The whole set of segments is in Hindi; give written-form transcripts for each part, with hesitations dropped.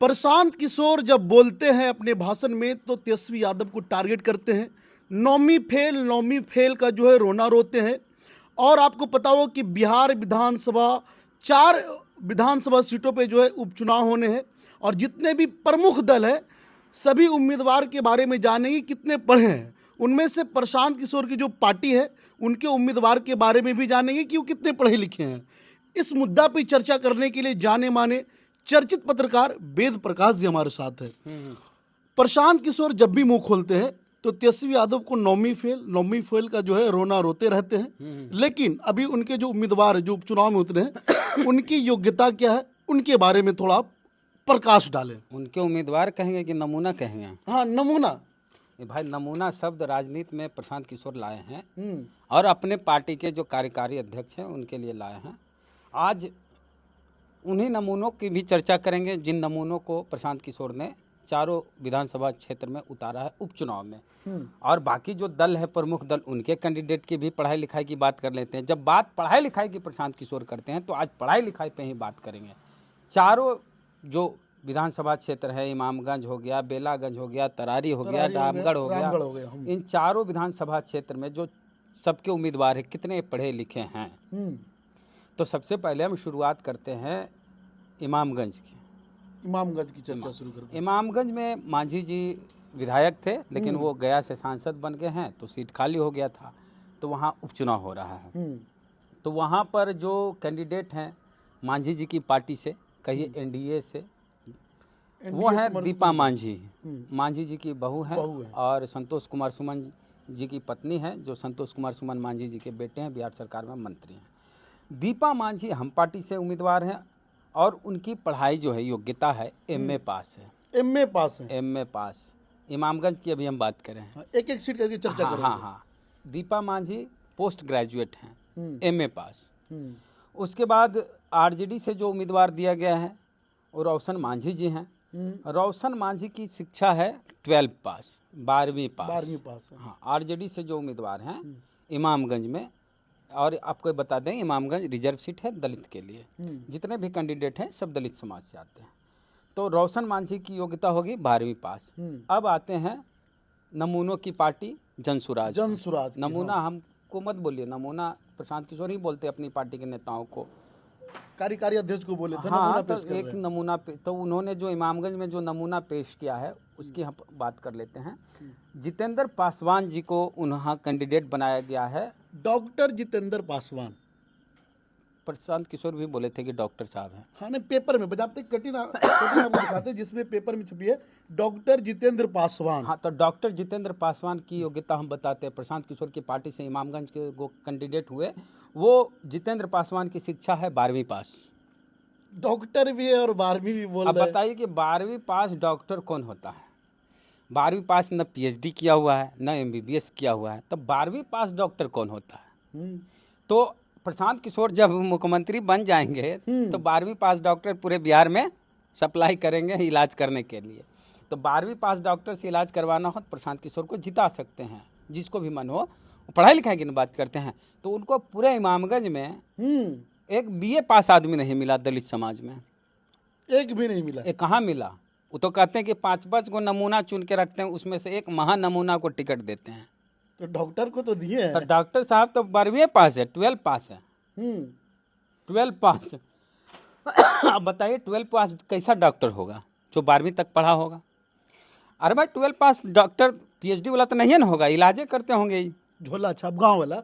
प्रशांत किशोर जब बोलते हैं अपने भाषण में तो तेजस्वी यादव को टारगेट करते हैं। नौमी फेल का जो है रोना रोते हैं। और आपको पता हो कि बिहार विधानसभा 4 विधानसभा सीटों पे जो है उपचुनाव होने हैं और जितने भी प्रमुख दल है सभी उम्मीदवार के बारे में जानेंगे कितने पढ़े हैं। उनमें से प्रशांत किशोर की जो पार्टी है उनके उम्मीदवार के बारे में भी जानेंगे कि वो कितने पढ़े लिखे हैं। इस मुद्दा पर चर्चा करने के लिए जाने माने चर्चित पत्रकार वेद प्रकाश जी हमारे साथ है। प्रशांत किशोर जब भी मुंह खोलते हैं तो तेजस्वी यादव को नौमी फेल का जो है रोना रोते रहते हैं। लेकिन अभी उनके जो उम्मीदवार है जो उपचुनाव में उतरे हैं उनकी योग्यता क्या है उनके बारे में थोड़ा प्रकाश डालें। उनके उम्मीदवार कहेंगे कि नमूना कहेंगे? हाँ, नमूना। भाई, नमूना शब्द राजनीति में प्रशांत किशोर लाए हैं और अपने पार्टी के जो कार्यकारी अध्यक्ष हैं उनके लिए लाए हैं। आज उन्हीं नमूनों की भी चर्चा करेंगे जिन नमूनों को प्रशांत किशोर ने चारों विधानसभा क्षेत्र में उतारा है उपचुनाव में। और बाकी जो दल है प्रमुख दल उनके कैंडिडेट की भी पढ़ाई लिखाई की बात कर लेते हैं। जब बात पढ़ाई लिखाई की प्रशांत किशोर करते हैं तो आज पढ़ाई लिखाई पे ही बात करेंगे। चारों जो विधानसभा क्षेत्र है, इमामगंज हो गया, बेलागंज हो गया, तरारी हो गया, रामगढ़ हो गया, इन चारों विधानसभा क्षेत्र में जो सबके उम्मीदवार है कितने पढ़े लिखे हैं। तो सबसे पहले हम शुरुआत करते हैं इमामगंज की चर्चा शुरू करते हैं। इमामगंज में मांझी जी विधायक थे लेकिन वो गया से सांसद बन गए हैं तो सीट खाली हो गया था, तो वहाँ उपचुनाव हो रहा है। तो वहाँ पर जो कैंडिडेट हैं मांझी जी की पार्टी से, कहिए एनडीए से, वो है दीपा मांझी। मांझी जी की बहू है और संतोष कुमार सुमन जी की पत्नी है, जो संतोष कुमार सुमन मांझी जी के बेटे हैं, बिहार सरकार में मंत्री हैं। दीपा मांझी हम पार्टी से उम्मीदवार हैं और उनकी पढ़ाई जो है योग्यता है एमए पास है। एमए पास इमामगंज की अभी हम बात करें, एक एक सीट करके चर्चा करेंगे। हाँ। दीपा मांझी पोस्ट ग्रेजुएट हैं, एमए पास। उसके बाद आरजेडी से जो उम्मीदवार दिया गया है वो रोशन मांझी जी हैं। रोशन मांझी की शिक्षा है 12 पास, 12वीं पास। हाँ, आरजेडी से जो उम्मीदवार हैं इमामगंज में, और आपको बता दें इमामगंज रिजर्व सीट है दलित के लिए, जितने भी कैंडिडेट हैं सब दलित समाज से आते हैं। तो रोशन मांझी की योग्यता होगी 12वीं पास। अब आते हैं नमूनों की पार्टी जनसुराज। नमूना हमको मत बोलिए, नमूना प्रशांत किशोर ही बोलते अपनी पार्टी के नेताओं को, कार्यकारी अध्यक्ष को बोले थे। हाँ, तो एक नमूना तो उन्होंने जो इमामगंज में जो नमूना पेश किया है उसकी हम बात कर लेते हैं। जितेंद्र पासवान जी को उन्हें कैंडिडेट बनाया गया है। डॉक्टर जितेंद्र पासवान, प्रशांत किशोर भी बोले थे कि डॉक्टर साहब हैं। हाँ, नहीं, पेपर में बजाते कटिना दिखाते जिसमें पेपर में छपी है डॉक्टर जितेंद्र पासवान। हाँ, तो डॉक्टर जितेंद्र पासवान की योग्यता हम बताते हैं। प्रशांत किशोर की पार्टी से इमामगंज के वो कैंडिडेट हुए, वो जितेंद्र पासवान की शिक्षा है 12वीं पास। डॉक्टर भी है और 12वीं भी बोल रहे हैं। अब बताइए कि 12वीं पास डॉक्टर कौन होता है? 12वीं पास न पीएचडी किया हुआ है न एमबीबीएस किया हुआ है, तो 12वीं पास डॉक्टर कौन होता है? तो प्रशांत किशोर जब मुख्यमंत्री बन जाएंगे तो 12वीं पास डॉक्टर पूरे बिहार में सप्लाई करेंगे इलाज करने के लिए। तो 12वीं पास डॉक्टर से इलाज करवाना हो तो प्रशांत किशोर को जिता सकते हैं, जिसको भी मन हो। पढ़ाई लिखाई की बात करते हैं तो उनको पूरे इमामगंज में एक बीए पास आदमी नहीं मिला, दलित समाज में एक भी नहीं मिला। कहाँ मिला? वो तो कहते हैं कि 5-5 को नमूना चुन के रखते हैं, उसमें से एक महा नमूना को टिकट देते हैं। तो डॉक्टर को तो दिए हैं। तो डॉक्टर साहब तो 12वीं पास है, 12 पास है। 12 पास। अब बताइए 12 पास कैसा डॉक्टर होगा जो 12वीं तक पढ़ा होगा? अरे भाई 12 पास डॉक्टर पीएचडी वाला तो नहीं है ना होगा, इलाजे करते होंगे झोला छाप गांव वाला।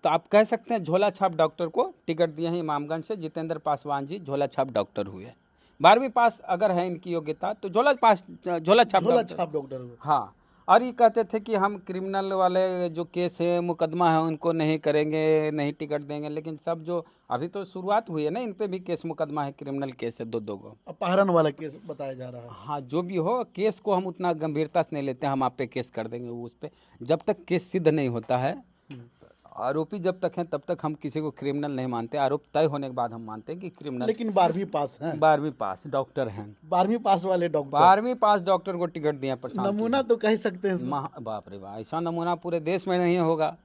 तो आप कह सकते हैं झोला छाप डॉक्टर को टिकट दिए हैं इमामगंज से। जितेंद्र पासवान जी झोला छाप डॉक्टर हुए। 12वीं पास अगर है इनकी योग्यता तो झोला छाप डॉक्टर। हाँ, और ये कहते थे कि हम क्रिमिनल वाले जो केस है मुकदमा है उनको नहीं करेंगे, नहीं टिकट देंगे। लेकिन सब जो अभी तो शुरुआत हुई है ना, इन पे भी केस मुकदमा है, क्रिमिनल केस है 2-2 गो। अपहरण वाला केस बताया जा रहा है। हाँ, जो भी हो, केस को हम उतना गंभीरता से नहीं लेते हैं, हम आप पे केस कर देंगे। उस पे जब तक केस सिद्ध नहीं होता है, आरोपी जब तक हैं तब तक हम किसी को क्रिमिनल नहीं मानते। आरोप तय होने के बाद हम मानते हैं कि क्रिमिनल। लेकिन 12वीं पास हैं, 12वीं पास डॉक्टर हैं, 12वीं पास वाले डॉक्टर, 12वीं पास डॉक्टर को टिकट दिया प्रशांत। नमूना तो कह सकते हैं। बाप रे बाप, ऐसा नमूना पूरे देश में नहीं होगा।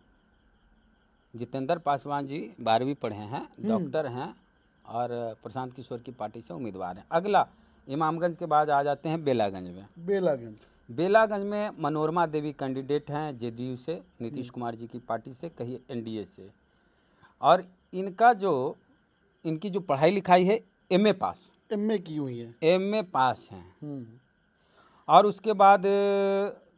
जितेंद्र पासवान जी 12वीं पढ़े हैं, डॉक्टर हैं और प्रशांत किशोर की पार्टी से उम्मीदवार हैं। अगला इमामगंज के बाद आ जाते हैं बेलागंज में। बेलागंज। बेलागंज में मनोरमा देवी कैंडिडेट हैं जेडीयू से, नीतीश कुमार जी की पार्टी से, कहिए एनडीए से। और इनकी जो पढ़ाई लिखाई है एमए पास, एमए की हुई है। एमए पास हैं। और उसके बाद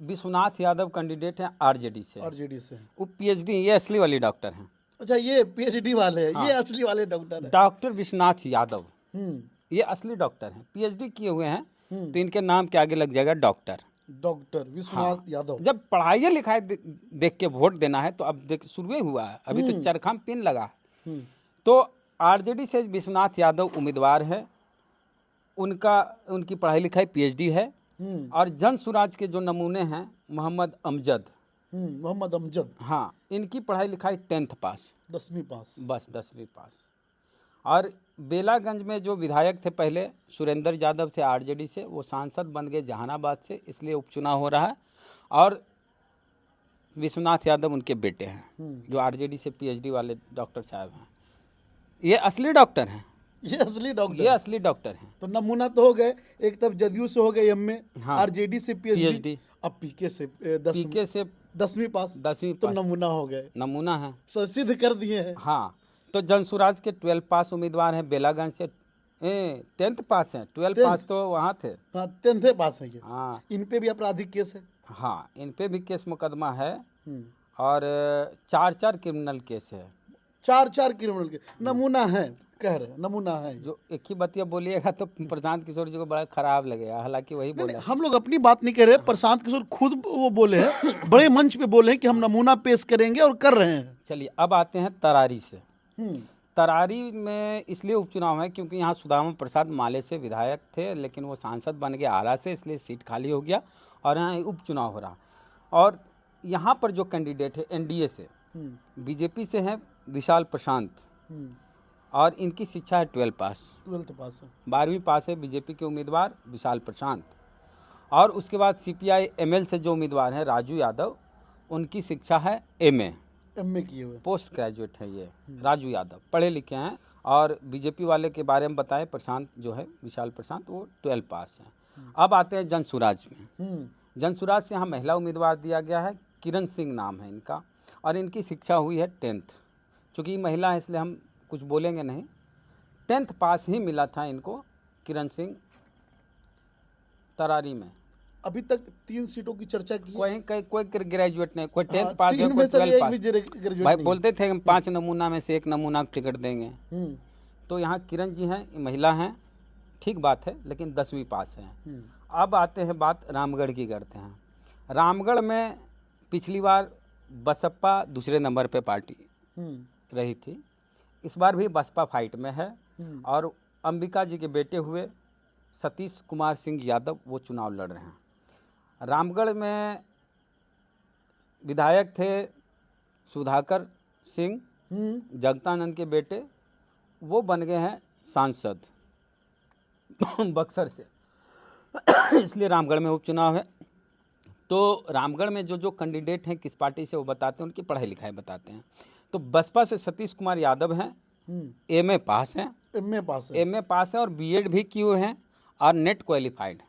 विश्वनाथ यादव कैंडिडेट हैं आरजेडी से। आरजेडी से वो पीएचडी, ये असली वाली डॉक्टर हैं। अच्छा, ये पीएचडी वाले हैं। हाँ। ये असली वाले डॉक्टर है। डॉक्टर विश्वनाथ यादव, हम्म। ये असली डॉक्टर हैं, पीएचडी किए हुए हैं, तो इनके नाम के आगे लग जाएगा डॉक्टर। डॉक्टर विश्वनाथ यादव। जब पढ़ाई लिखाई देख के वोट देना है तो अब देख शुरू ही हुआ है, अभी तो चरखा में पिन लगा है। तो आरजेडी से विश्वनाथ यादव उम्मीदवार है, उनकी पढ़ाई लिखाई पीएचडी है। और जन सुराज के जो नमूने हैं मोहम्मद अमजद, मोहम्मद अमजद, हाँ, इनकी पढ़ाई लिखाई 10th पास, 10वीं पास, बस 10वीं पास। और बेलागंज में जो विधायक थे पहले सुरेंद्र यादव थे आरजेडी से, वो सांसद बन गए जहानाबाद से, इसलिए उपचुनाव हो रहा है। और विश्वनाथ यादव उनके बेटे हैं जो आरजेडी से पीएचडी वाले डॉक्टर साहब हैं। ये असली डॉक्टर हैं, ये असली डॉक्टर, ये असली डॉक्टर हैं। तो नमूना तो हो गए, एक तब जदयू से हो गए एमए, हाँ। आरजेडी से पीएचडी, अब पीके से 10वीं पास, 10वीं तो पास, नमूना हो गए, नमूना है, सिद्ध कर दिए हैं। हाँ। तो जनसुराज के 12 पास उम्मीदवार हैं बेलागंज से, 10th पास हैं, 12 पास तो वहाँ थे। हाँ, 10th पास है ये। हाँ, इन पे भी आपराधिक केस है। हाँ, इन पे भी केस मुकदमा है। और 4 क्रिमिनल केस है। 4 क्रिमिनल केस, नमूना है, कह रहे नमूना है। जो एक ही बतिया बोलिएगा तो प्रशांत किशोर जी को बड़ा खराब लगेगा, हालांकि वही बोले। हम लोग अपनी बात नहीं कह रहे, प्रशांत किशोर खुद वो बोले हैं, बड़े मंच पे बोले हैं कि हम नमूना पेश करेंगे और कर रहे हैं। चलिए अब आते हैं तरारी से। तरारी में इसलिए उपचुनाव है क्योंकि यहाँ सुदामा प्रसाद माले से विधायक थे, लेकिन वो सांसद बन गए आरा से, इसलिए सीट खाली हो गया और यहाँ उपचुनाव हो रहा। और यहाँ पर जो कैंडिडेट है एनडीए से, बीजेपी से हैं विशाल प्रशांत, और इनकी शिक्षा है 12 पास, 12th पास है, 12वीं पास है बीजेपी के उम्मीदवार विशाल प्रशांत। और उसके बाद सीपीआई एमएल से जो उम्मीदवार हैं राजू यादव, उनकी शिक्षा है एमए किए हुए, पोस्ट ग्रेजुएट है ये राजू यादव, पढ़े लिखे हैं। और बीजेपी वाले के बारे में बताएं, प्रशांत जो है विशाल प्रशांत, वो 12 पास है। अब आते हैं जनसुराज में। जनसुराज से यहाँ महिला उम्मीदवार दिया गया है, किरण सिंह नाम है इनका, और इनकी शिक्षा हुई है 10th। चूँकि महिला है इसलिए हम कुछ बोलेंगे नहीं, 10th पास ही मिला था इनको, किरण सिंह, तरारी में। अभी तक 3 सीटों की चर्चा की, कोई ग्रेजुएट नहीं, कोई 10th पास है, 3 कोई में से 12 पास। एक भी ग्रेजुएट भाई नहीं। बोलते थे हम 5 नमूना में से 1 नमूना टिकट देंगे। तो यहाँ किरण जी हैं, महिला हैं, ठीक बात है, लेकिन 10वीं पास हैं। अब आते हैं बात रामगढ़ की करते हैं। रामगढ़ में पिछली बार बसपा दूसरे नंबर पे पार्टी रही थी, इस बार भी बसपा फाइट में है। और अंबिका जी के बेटे हुए सतीश कुमार सिंह यादव वो चुनाव लड़ रहे हैं। रामगढ़ में विधायक थे सुधाकर सिंह, जगतानंद के बेटे, वो बन गए हैं सांसद बक्सर से, इसलिए रामगढ़ में उपचुनाव है। तो रामगढ़ में जो कैंडिडेट हैं किस पार्टी से वो बताते हैं, उनकी पढ़ाई लिखाई बताते हैं। तो बसपा से सतीश कुमार यादव हैं, एमए पास हैं, एमए पास है और बीएड भी किए हुए हैं और नेट क्वालिफाइड।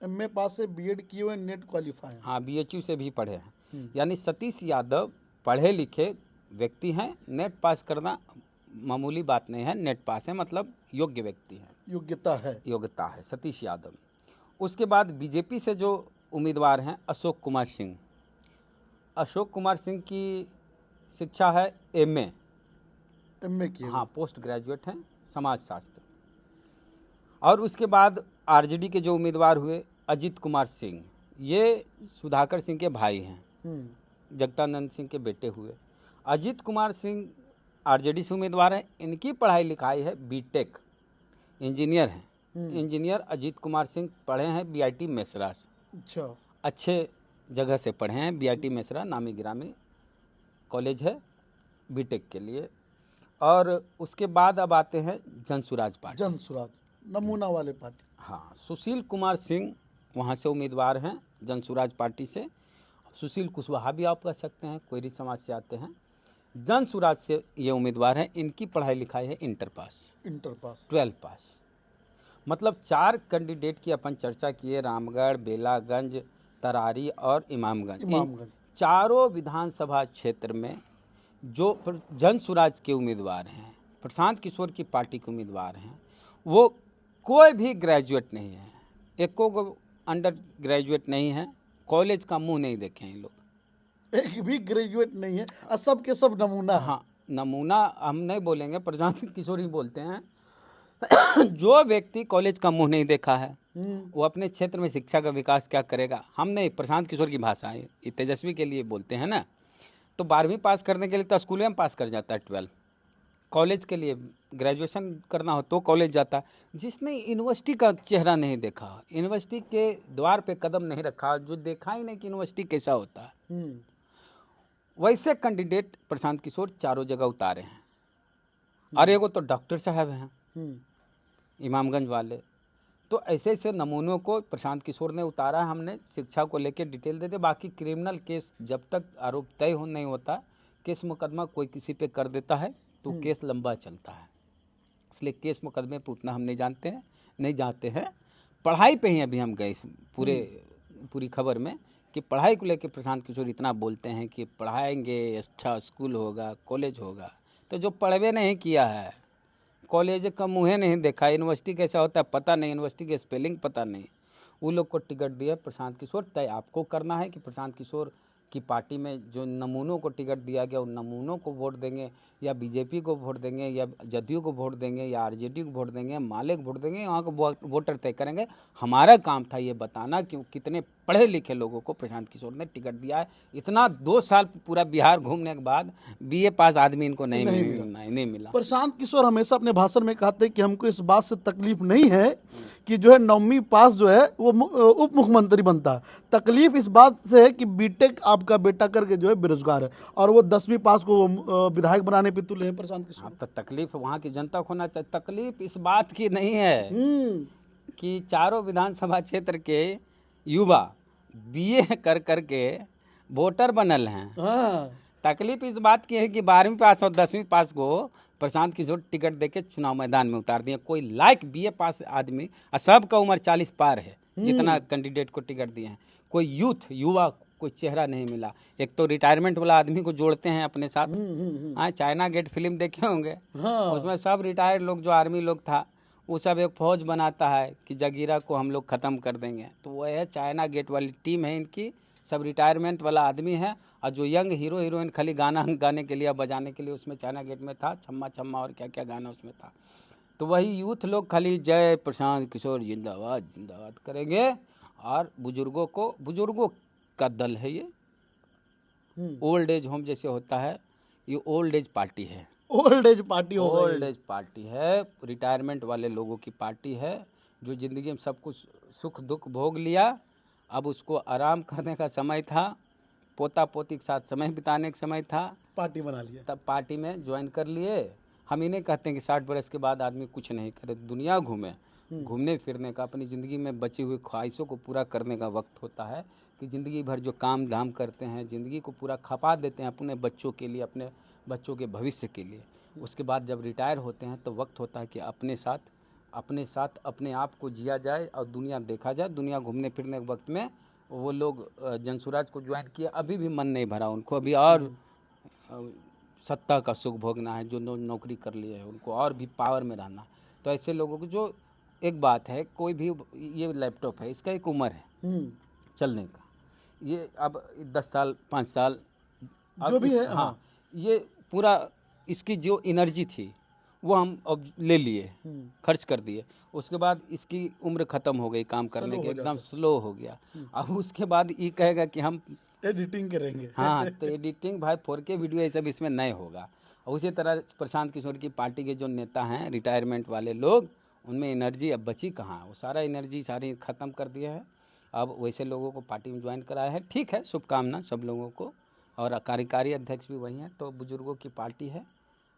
एमए पास से बीएड किए हुए, नेट क्वालिफाइड, हाँ, बीएचयू से भी पढ़े हैं। यानी सतीश यादव पढ़े लिखे व्यक्ति हैं, नेट पास करना मामूली बात नहीं है, नेट पास है मतलब योग्य व्यक्ति है, योग्यता है सतीश यादव। उसके बाद बीजेपी से जो उम्मीदवार हैं अशोक कुमार सिंह, अशोक कुमार सिंह की शिक्षा है एमए की, हाँ, पोस्ट ग्रेजुएट हैं समाजशास्त्र। और उसके बाद आरजेडी के जो उम्मीदवार हुए अजीत कुमार सिंह, ये सुधाकर सिंह के भाई हैं, जगतानंद सिंह के बेटे हुए। अजीत कुमार सिंह आरजेडी से उम्मीदवार हैं, इनकी पढ़ाई लिखाई है बीटेक, इंजीनियर हैं। इंजीनियर अजीत कुमार सिंह पढ़े हैं बीआईटी मेसरा से, अच्छा, अच्छे जगह से पढ़े हैं, बीआईटी मेसरा नामी गिरामी कॉलेज है बीटेक के लिए। और उसके बाद अब आते हैं जनसुराज पार्टी, जनसुराज नमूना वाले पार्टी, हाँ, सुशील कुमार सिंह वहाँ से उम्मीदवार हैं जनसुराज पार्टी से। सुशील कुशवाहा भी आप कह सकते हैं, कोयरी समाज से आते हैं। जनसुराज से ये उम्मीदवार हैं, इनकी पढ़ाई लिखाई है इंटर पास, 12 पास। मतलब 4 कैंडिडेट की अपन चर्चा किए, रामगढ़, बेलागंज, तरारी और इमामगंज। इमामगंज। चारों विधानसभा क्षेत्र में जो जन सुराज के उम्मीदवार हैं, प्रशांत किशोर की पार्टी के उम्मीदवार हैं, वो कोई भी ग्रेजुएट नहीं है, एको को अंडर ग्रेजुएट नहीं है, कॉलेज का मुंह नहीं देखे हैं लोग, एक भी ग्रेजुएट नहीं है और सब के सब नमूना है। हाँ नमूना हम नहीं बोलेंगे, प्रशांत किशोर ही बोलते हैं। जो व्यक्ति कॉलेज का मुंह नहीं देखा है वो अपने क्षेत्र में शिक्षा का विकास क्या करेगा। हम नहीं, प्रशांत किशोर की भाषा है, ये तेजस्वी के लिए बोलते हैं ना। तो 12वीं पास करने के लिए तो स्कूल में पास कर जाता है, 12 कॉलेज के लिए ग्रेजुएशन करना हो तो कॉलेज जाता है। जिसने यूनिवर्सिटी का चेहरा नहीं देखा, यूनिवर्सिटी के द्वार पे कदम नहीं रखा, जो देखा ही नहीं कि यूनिवर्सिटी कैसा होता है, वैसे कैंडिडेट प्रशांत किशोर चारों जगह उतारे हैं। और एगो तो डॉक्टर साहब हैं इमामगंज वाले। तो ऐसे ऐसे नमूनों को प्रशांत किशोर ने उतारा। हमने शिक्षा को लेकर डिटेल दे दे। बाकी क्रिमिनल केस जब तक आरोप तय हो नहीं होता, केस मुकदमा कोई किसी पे कर देता है तो केस लंबा चलता है, इसलिए केस मुकदमे पे उतना हम नहीं जानते हैं। पढ़ाई पे ही अभी हम गए पूरी खबर में कि पढ़ाई को लेकर प्रशांत किशोर इतना बोलते हैं कि पढ़ाएंगे, अच्छा स्कूल होगा, कॉलेज होगा। तो जो पढ़वे नहीं किया है, कॉलेज का मुँह नहीं देखा, यूनिवर्सिटी कैसा होता है पता नहीं, यूनिवर्सिटी के स्पेलिंग पता नहीं, वो लोग को टिकट दिया प्रशांत किशोर। तय आपको करना है कि प्रशांत किशोर की पार्टी में जो नमूनों को टिकट दिया गया उन नमूनों को वोट देंगे, या बीजेपी को वोट देंगे, या जदयू को वोट देंगे, या आरजेडी को वोट देंगे, माले को वोट देंगे। वहाँ को वोटर तय करेंगे। हमारा काम था ये बताना कि कितने पढ़े लिखे लोगों को प्रशांत किशोर ने टिकट दिया है। इतना 2 साल पूरा बिहार घूमने के बाद BA पास आदमी इनको नहीं मिला। प्रशांत किशोर हमेशा अपने भाषण में कहते हैं कि हमको इस बात से तकलीफ नहीं है कि जो है 9वीं पास जो है वो उप मुख्यमंत्री बनता है। तकलीफ इस बात से है कि बीटेक आपका बेटा करके जो है बेरोजगार है, और वो 10वीं पास को वो विधायक बनाने पे तुले हैं प्रशांत किशोर। तो तकलीफ वहाँ की जनता को होना चाहिए। तकलीफ इस बात की नहीं है कि चारों विधानसभा क्षेत्र के युवा BA कर करके वोटर बनल हैं। तकलीफ इस बात की है कि 12वीं पास और 10वीं पास को प्रशांत किशोर टिकट देके चुनाव मैदान में उतार दिए। कोई लायक BA पास आदमी, और सबका उम्र 40 पार है जितना कैंडिडेट को टिकट दिए हैं, कोई युवा कोई चेहरा नहीं मिला। एक तो रिटायरमेंट वाला आदमी को जोड़ते हैं अपने साथ। हाँ, चाइना गेट फिल्म देखे होंगे, उसमें सब रिटायर्ड लोग, जो आर्मी लोग था, वो सब एक फौज बनाता है कि जगीरा को हम लोग ख़त्म कर देंगे। तो वो है चाइना गेट वाली टीम है इनकी, सब रिटायरमेंट वाला आदमी है। और जो यंग हीरो हीरोइन खाली गाना गाने के लिए, बजाने के लिए उसमें चाइना गेट में था, छम्मा छम्मा और क्या क्या गाना उसमें था। तो वही यूथ लोग खाली जय प्रशांत किशोर जिंदाबाद जिंदाबाद करेंगे। और बुजुर्गों का दल है ये। ओल्ड एज होम जैसे होता है, ये ओल्ड एज पार्टी है। ओल्ड एज पार्टी है, रिटायरमेंट वाले लोगों की पार्टी है, जो ज़िंदगी में सब कुछ सुख दुख भोग लिया, अब उसको आराम करने का समय था, पोता पोती के साथ समय बिताने का समय था, पार्टी बना लिया, तब पार्टी में ज्वाइन कर लिए। हम इन्हें कहते हैं कि 60 बरस के बाद आदमी कुछ नहीं करे, दुनिया घूमने फिरने का, अपनी ज़िंदगी में बची हुई ख्वाहिशों को पूरा करने का वक्त होता है। कि ज़िंदगी भर जो काम धाम करते हैं, ज़िंदगी को पूरा खपा देते हैं अपने बच्चों के लिए, अपने बच्चों के भविष्य के लिए। उसके बाद जब रिटायर होते हैं तो वक्त होता है कि अपने साथ अपने आप को जिया जाए और दुनिया देखा जाए। दुनिया घूमने फिरने के वक्त में वो लोग जनसुराज को ज्वाइन किया, अभी भी मन नहीं भरा उनको, अभी और सत्ता का सुख भोगना है। जो नौकरी कर लिए है उनको और भी पावर में रहना। तो ऐसे लोगों को, जो एक बात है, कोई भी, ये लैपटॉप है, इसका एक उम्र है चलने का, ये अब 10 साल 5 साल जो भी है, हाँ, ये पूरा इसकी जो एनर्जी थी वो हम अब ले लिए, खर्च कर दिए। उसके बाद इसकी उम्र ख़त्म हो गई काम करने की, एकदम स्लो हो गया। अब उसके बाद ये कहेगा कि हम एडिटिंग करेंगे। हाँ, तो एडिटिंग भाई 4K वीडियो ये सब इसमें नहीं होगा। और उसी तरह प्रशांत किशोर की पार्टी के जो नेता हैं, रिटायरमेंट वाले लोग, उनमें एनर्जी अब बची कहाँ, वो सारा एनर्जी सारी ख़त्म कर दिया है। अब वैसे लोगों को पार्टी में ज्वाइन कराया है। ठीक है, शुभकामना सब लोगों को। और कार्यकारी अध्यक्ष भी वही हैं। तो बुजुर्गों की पार्टी है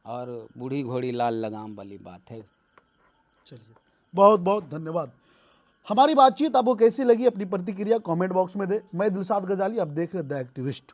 और बूढ़ी घोड़ी लाल लगाम वाली बात है। चलिए, बहुत बहुत धन्यवाद। हमारी बातचीत आपको कैसी लगी, अपनी प्रतिक्रिया कमेंट बॉक्स में दे। मैं दिलशाद गजाली, आप देख रहे द एक्टिविस्ट।